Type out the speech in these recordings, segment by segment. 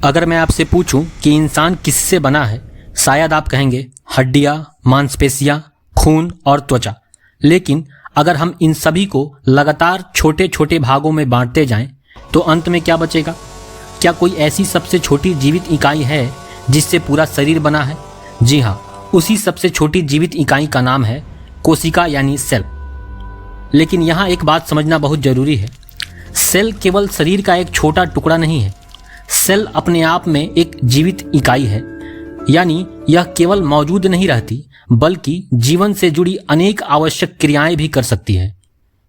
अगर मैं आपसे पूछूं कि इंसान किससे बना है, शायद आप कहेंगे हड्डियां, मांसपेशियां, खून और त्वचा। लेकिन अगर हम इन सभी को लगातार छोटे छोटे भागों में बांटते जाएं, तो अंत में क्या बचेगा? क्या कोई ऐसी सबसे छोटी जीवित इकाई है जिससे पूरा शरीर बना है? जी हाँ, उसी सबसे छोटी जीवित इकाई का नाम है कोशिका यानी सेल। लेकिन यहाँ एक बात समझना बहुत जरूरी है। सेल केवल शरीर का एक छोटा टुकड़ा नहीं है। सेल अपने आप में एक जीवित इकाई है, यानी यह केवल मौजूद नहीं रहती बल्कि जीवन से जुड़ी अनेक आवश्यक क्रियाएं भी कर सकती है।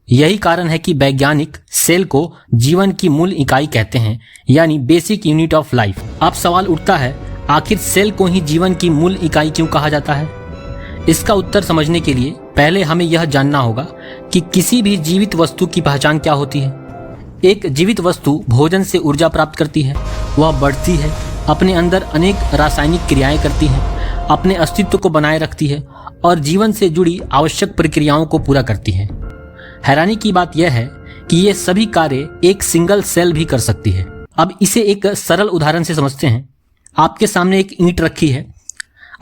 यही कारण है कि वैज्ञानिक सेल को जीवन की मूल इकाई कहते हैं, यानी बेसिक यूनिट ऑफ लाइफ। अब सवाल उठता है, आखिर सेल को ही जीवन की मूल इकाई क्यों कहा जाता है? इसका उत्तर समझने के लिए पहले हमें यह जानना होगा कि किसी भी जीवित वस्तु की पहचान क्या होती है। एक जीवित वस्तु भोजन से ऊर्जा प्राप्त करती है, वह बढ़ती है, अपने अंदर अनेक रासायनिक क्रियाएं करती है, अपने अस्तित्व को बनाए रखती है और जीवन से जुड़ी आवश्यक प्रक्रियाओं को पूरा करती है। हैरानी की बात यह है कि ये सभी कार्य एक सिंगल सेल भी कर सकती है। अब इसे एक सरल उदाहरण से समझते हैं। आपके सामने एक ईंट रखी है।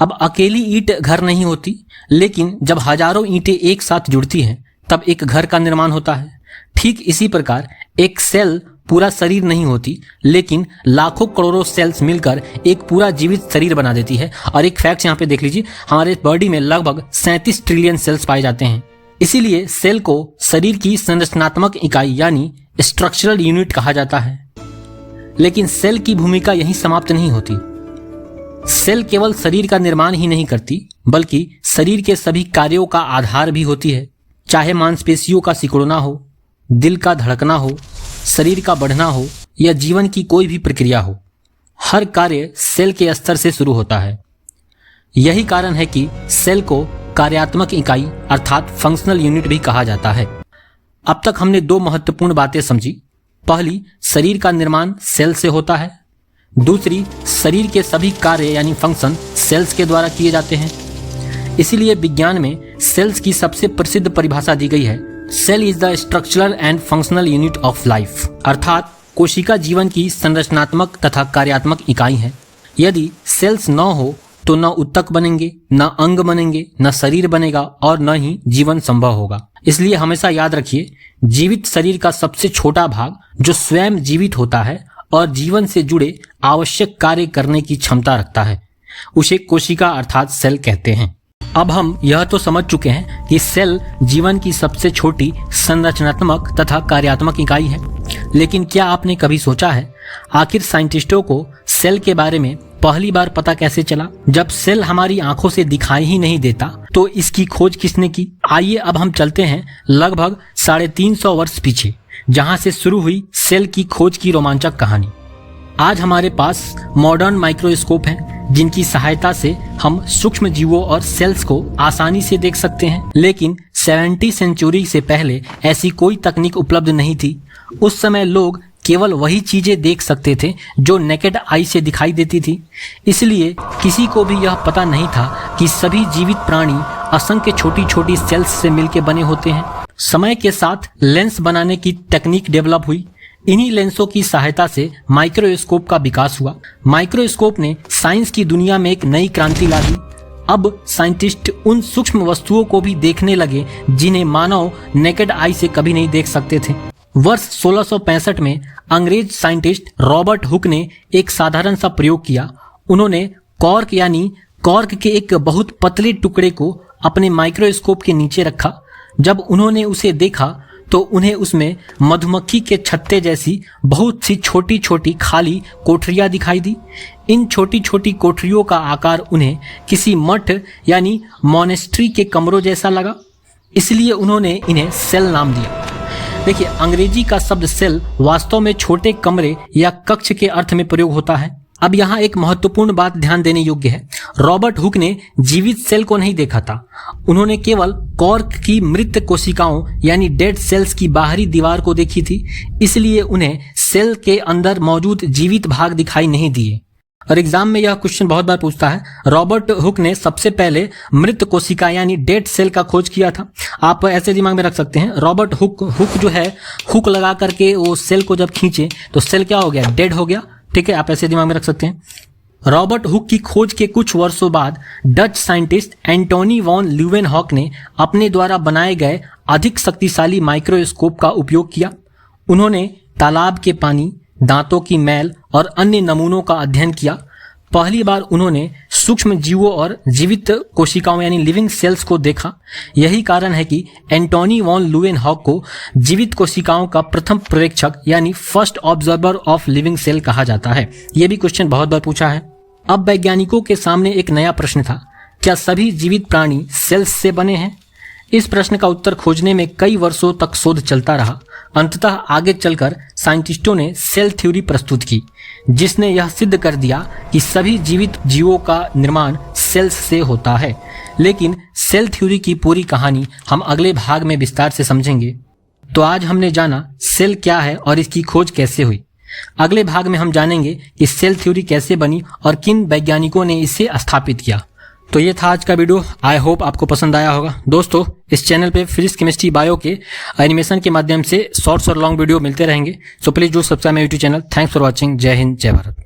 अब अकेली ईंट घर नहीं होती, लेकिन जब हजारों ईंटें एक साथ जुड़ती हैं तब एक घर का निर्माण होता है। ठीक इसी प्रकार एक सेल पूरा शरीर नहीं होती, लेकिन लाखों करोड़ों सेल्स मिलकर एक पूरा जीवित शरीर बना देती है। और एक फैक्ट यहाँ पे देख लीजिए, हमारे बॉडी में लगभग 37 ट्रिलियन सेल्स पाए जाते हैं। इसीलिए सेल को शरीर की संरचनात्मक इकाई यानी स्ट्रक्चरल यूनिट कहा जाता है। लेकिन सेल की भूमिका यहीं समाप्त नहीं होती। सेल केवल शरीर का निर्माण ही नहीं करती, बल्कि शरीर के सभी कार्यों का आधार भी होती है। चाहे मांसपेशियों का सिकुड़ना हो, दिल का धड़कना हो, शरीर का बढ़ना हो या जीवन की कोई भी प्रक्रिया हो, हर कार्य सेल के स्तर से शुरू होता है। यही कारण है कि सेल को कार्यात्मक इकाई अर्थात फंक्शनल यूनिट भी कहा जाता है। अब तक हमने दो महत्वपूर्ण बातें समझी। पहली, शरीर का निर्माण सेल से होता है। दूसरी, शरीर के सभी कार्य यानी फंक्शन सेल्स के द्वारा किए जाते हैं। इसीलिए विज्ञान में सेल्स की सबसे प्रसिद्ध परिभाषा दी गई है, cell is the structural and functional unit of life, अर्थात कोशिका जीवन की संरचनात्मक तथा कार्यात्मक इकाई है। यदि सेल्स न हो तो न ऊतक बनेंगे, न अंग बनेंगे, न शरीर बनेगा और न ही जीवन संभव होगा। इसलिए हमेशा याद रखिए, जीवित शरीर का सबसे छोटा भाग जो स्वयं जीवित होता है और जीवन से जुड़े आवश्यक कार्य करने की क्षमता रखता है, उसे कोशिका अर्थात सेल कहते हैं। अब हम यह तो समझ चुके हैं कि सेल जीवन की सबसे छोटी संरचनात्मक तथा कार्यात्मक इकाई है। लेकिन क्या आपने कभी सोचा है, आखिर साइंटिस्टों को सेल के बारे में पहली बार पता कैसे चला? जब सेल हमारी आंखों से दिखाई ही नहीं देता तो इसकी खोज किसने की? आइए अब हम चलते हैं लगभग 350 वर्ष पीछे, जहां से शुरू हुई सेल की खोज की रोमांचक कहानी। आज हमारे पास मॉडर्न माइक्रोस्कोप हैं, जिनकी सहायता से हम सूक्ष्म जीवों और सेल्स को आसानी से देख सकते हैं। लेकिन 70 सेंचुरी से पहले ऐसी कोई तकनीक उपलब्ध नहीं थी। उस समय लोग केवल वही चीजें देख सकते थे जो नेकेड आई से दिखाई देती थी। इसलिए किसी को भी यह पता नहीं था कि सभी जीवित प्राणी असंख्य छोटी छोटी सेल्स से मिलकर बने होते हैं। समय के साथ लेंस बनाने की तकनीक डेवलप हुई। इन्हीं लेंसों की सहायता से माइक्रोस्कोप का विकास हुआ। माइक्रोस्कोप ने साइंस की दुनिया में एक नई क्रांति ला दी। अब साइंटिस्ट उन सूक्ष्म वस्तुओं को भी देखने लगे जिन्हें मानव नेकेड आई से कभी नहीं देख सकते थे। वर्ष 1665 में अंग्रेज साइंटिस्ट रॉबर्ट हुक ने एक साधारण सा प्रयोग किया। उन्होंने कॉर्क यानी कॉर्क के एक बहुत पतले टुकड़े को अपने माइक्रोस्कोप के नीचे रखा। जब उन्होंने उसे देखा तो उन्हें उसमें मधुमक्खी के छत्ते जैसी बहुत सी छोटी छोटी खाली कोठरियां दिखाई दी। इन छोटी छोटी कोठरियों का आकार उन्हें किसी मठ यानी मॉनेस्ट्री के कमरों जैसा लगा, इसलिए उन्होंने इन्हें सेल नाम दिया। देखिए, अंग्रेजी का शब्द सेल वास्तव में छोटे कमरे या कक्ष के अर्थ में प्रयोग होता है। अब यहाँ एक महत्वपूर्ण बात ध्यान देने योग्य है। रॉबर्ट हुक ने जीवित सेल को नहीं देखा था, उन्होंने केवल कॉर्क की मृत कोशिकाओं यानी डेड सेल्स की बाहरी दीवार को देखी थी। इसलिए उन्हें सेल के अंदर मौजूद जीवित भाग दिखाई नहीं दिए। और एग्जाम में यह क्वेश्चन बहुत बार पूछता है, रॉबर्ट हुक ने सबसे पहले मृत कोशिका यानी डेड सेल का खोज किया था। आप ऐसे दिमाग में रख सकते हैं, रॉबर्ट हुक जो है हुक लगा करके वो सेल को जब खींचे तो सेल क्या हो गया, डेड हो गया। ठीक है, आप ऐसे दिमाग में रख सकते हैं। रॉबर्ट हुक की खोज के कुछ वर्षों बाद Dutch scientist Antony von Leeuwenhoek ने अपने द्वारा बनाए गए अधिक शक्तिशाली माइक्रोस्कोप का उपयोग किया। उन्होंने तालाब के पानी, दांतों की मैल और अन्य नमूनों का अध्ययन किया। पहली बार उन्होंने सूक्ष्म जीवों और जीवित कोशिकाओं यानी लिविंग सेल्स को देखा। यही कारण है कि एंटोनी वॉन ल्यूवेनहॉक को जीवित कोशिकाओं का प्रथम प्रेक्षक यानी first observer of living cell कहा जाता है। यह भी क्वेश्चन बहुत बार पूछा है। अब वैज्ञानिकों के सामने एक नया प्रश्न था, क्या सभी जीवित प्राणी सेल्स से बने हैं? इस प्रश्न का उत्तर खोजने में कई वर्षों तक शोध चलता रहा। अंततः आगे चलकर साइंटिस्टों ने सेल थ्योरी प्रस्तुत की, जिसने यह सिद्ध कर दिया कि सभी जीवित जीवों का निर्माण सेल्स से होता है। लेकिन सेल थ्योरी की पूरी कहानी हम अगले भाग में विस्तार से समझेंगे। तो आज हमने जाना सेल क्या है और इसकी खोज कैसे हुई। अगले भाग में हम जानेंगे कि सेल थ्योरी कैसे बनी और किन वैज्ञानिकों ने इसे स्थापित किया। तो ये था आज का वीडियो। आई होप आपको पसंद आया होगा। दोस्तों, इस चैनल पे फिजिक्स, केमिस्ट्री, बायो के एनिमेशन के माध्यम से शॉर्ट्स और लॉन्ग वीडियो मिलते रहेंगे। So please do subscribe my YouTube channel. Thanks for watching. जय हिंद, जय भारत।